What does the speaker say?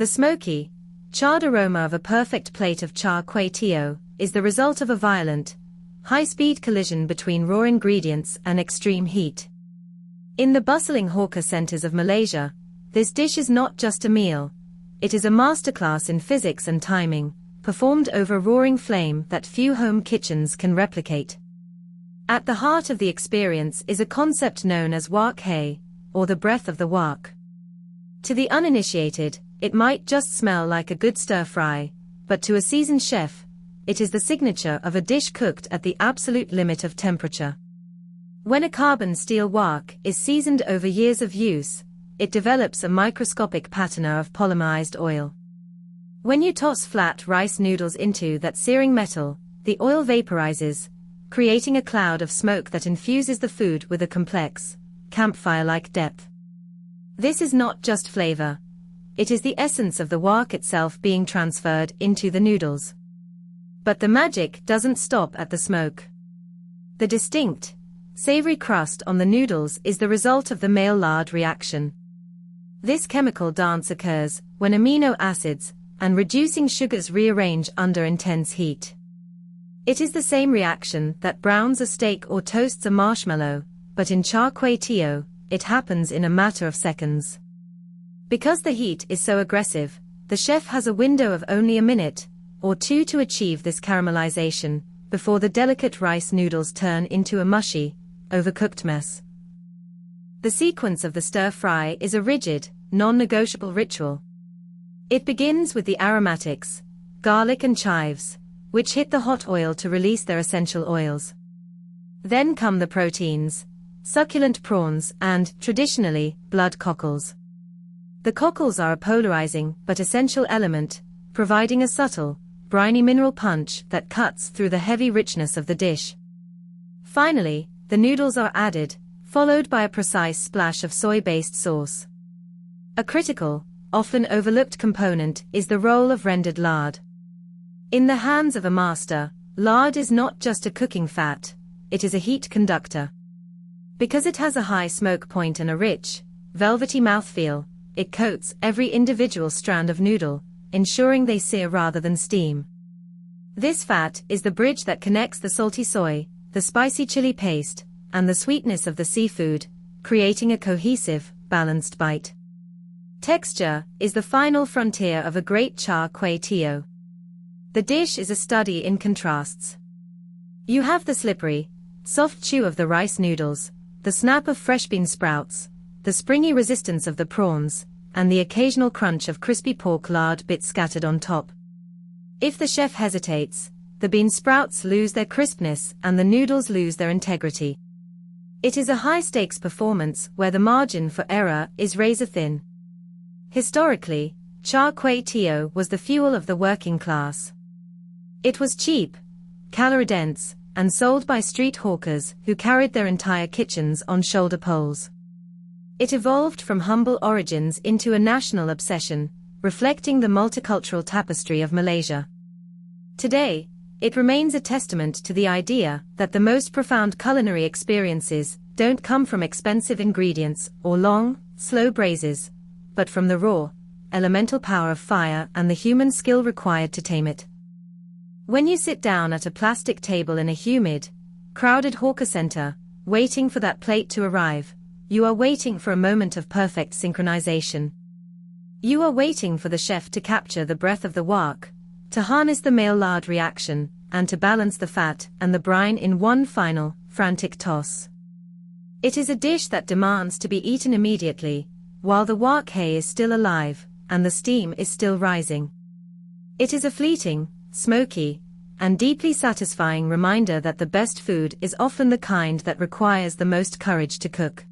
The smoky, charred aroma of a perfect plate of Char Kway Teow is the result of a violent, high-speed collision between raw ingredients and extreme heat. In the bustling hawker centers of Malaysia, this dish is not just a meal, it is a masterclass in physics and timing, performed over a roaring flame that few home kitchens can replicate. At the heart of the experience is a concept known as wok hai, or the breath of the wok. To the uninitiated, it might just smell like a good stir-fry, but to a seasoned chef, it is the signature of a dish cooked at the absolute limit of temperature. When a carbon steel wok is seasoned over years of use, it develops a microscopic patina of polymerized oil. When you toss flat rice noodles into that searing metal, the oil vaporizes, creating a cloud of smoke that infuses the food with a complex, campfire-like depth. This is not just flavor. It is the essence of the wok itself being transferred into the noodles. But the magic doesn't stop at the smoke. The distinct, savory crust on the noodles is the result of the Maillard reaction. This chemical dance occurs when amino acids and reducing sugars rearrange under intense heat. It is the same reaction that browns a steak or toasts a marshmallow, but in Char Kway Teow, it happens in a matter of seconds. Because the heat is so aggressive, the chef has a window of only a minute or two to achieve this caramelization, before the delicate rice noodles turn into a mushy, overcooked mess. The sequence of the stir-fry is a rigid, non-negotiable ritual. It begins with the aromatics, garlic and chives, which hit the hot oil to release their essential oils. Then come the proteins, succulent prawns and, traditionally, blood cockles. The cockles are a polarizing but essential element, providing a subtle, briny mineral punch that cuts through the heavy richness of the dish. Finally, the noodles are added, followed by a precise splash of soy-based sauce. A critical, often overlooked component is the role of rendered lard. In the hands of a master, lard is not just a cooking fat, it is a heat conductor. Because it has a high smoke point and a rich, velvety mouthfeel, it coats every individual strand of noodle, ensuring they sear rather than steam. This fat is the bridge that connects the salty soy, the spicy chili paste, and the sweetness of the seafood, creating a cohesive, balanced bite. Texture is the final frontier of a great Char Kway Teow. The dish is a study in contrasts. You have the slippery, soft chew of the rice noodles, the snap of fresh bean sprouts, the springy resistance of the prawns, and the occasional crunch of crispy pork lard bits scattered on top. If the chef hesitates, the bean sprouts lose their crispness and the noodles lose their integrity. It is a high-stakes performance where the margin for error is razor-thin. Historically, Char Kway Teow was the fuel of the working class. It was cheap, calorie-dense, and sold by street hawkers who carried their entire kitchens on shoulder poles. It evolved from humble origins into a national obsession, reflecting the multicultural tapestry of Malaysia. Today, it remains a testament to the idea that the most profound culinary experiences don't come from expensive ingredients or long, slow braises, but from the raw, elemental power of fire and the human skill required to tame it. When you sit down at a plastic table in a humid, crowded hawker center, waiting for that plate to arrive, you are waiting for a moment of perfect synchronization. You are waiting for the chef to capture the breath of the wok, to harness the Maillard reaction, and to balance the fat and the brine in one final, frantic toss. It is a dish that demands to be eaten immediately, while the wok hai is still alive, and the steam is still rising. It is a fleeting, smoky, and deeply satisfying reminder that the best food is often the kind that requires the most courage to cook.